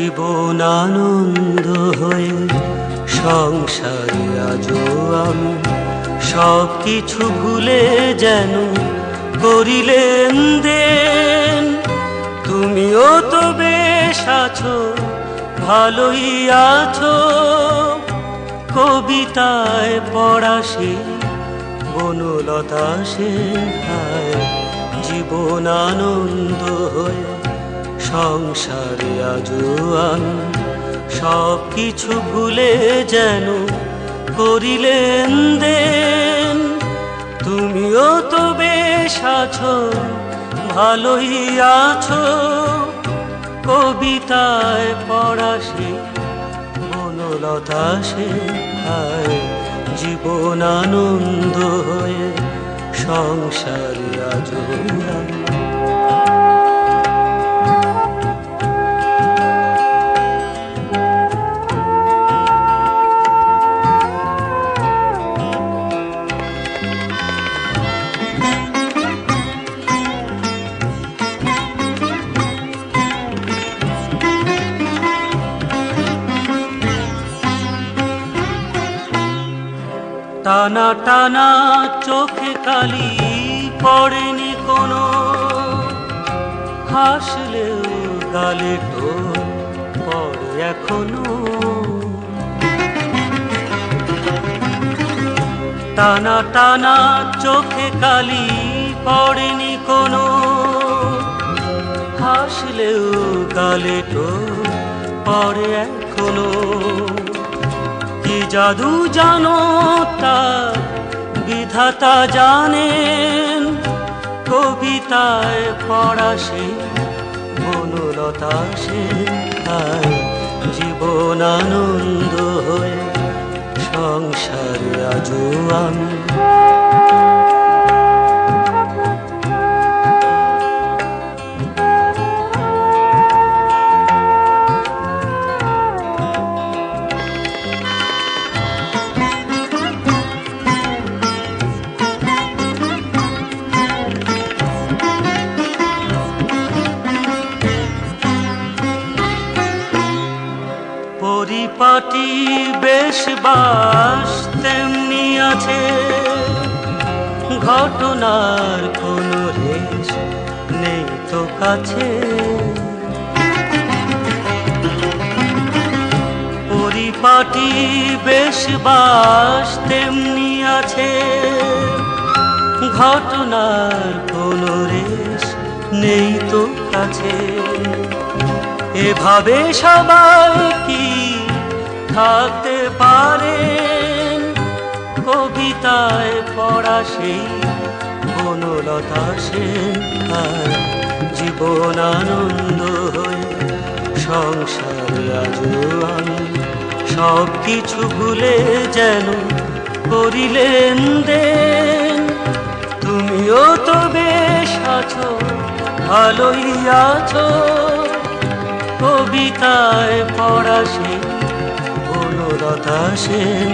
জীবন আনন্দ হয়ে সংসারে আজও আমি সব কিছু ভুলে যেন করিলেন দেন। তুমিও তো বেশ আছো, ভালোই আছো, কবিতায় পড়া সে বনলতা সেন। জীবন আনন্দ হয়ে সংসারে আজও আমি সব কিছু ভুলে যেন করিলেন দেন। তুমিও তো বেশ আছো, ভালোই আছো, কবিতায় পড়া সে বনলতা সেন। জীবন আনন্দ হয়ে সংসারে আজও আমি। টানা টানা চোখে কালি পড়েনি কোনো, হাসলেও গালে টোল পড়ে এখনো। টানা টানা চোখে কালি পড়েনি কোনো, হাসলেও গালে টোল পড়ে এখনো। কি জাদু জানো তার বিধাতা জানেন, কবিতায় পড়া সে বনলতা সেন। জীবন আনন্দ হয়ে সংসারে আজও আমি। পরিপাটি বেশ বাস তেমনি আছে, ঘটনার কোনো রেশ নেই তো কাছে। পরিপাটি বেশ বাস তেমনি আছে, ঘটনার কোনো রেশ নেই তো কাছে। এভাবে সবাই কি থাকতে পারেন, কবিতায় পড়া সেই বনলতা সেন। জীবন আনন্দ হয়ে সংসারে আজও আমি সব কিছু ভুলে যেন করিলেন দেন। তুমিও তো বেশ আছো, ভালোই আছো, কবিতায় পড়া সে বনলতা সেন।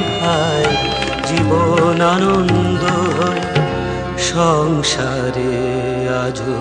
জীবন আনন্দ হয়ে সংসারে আজও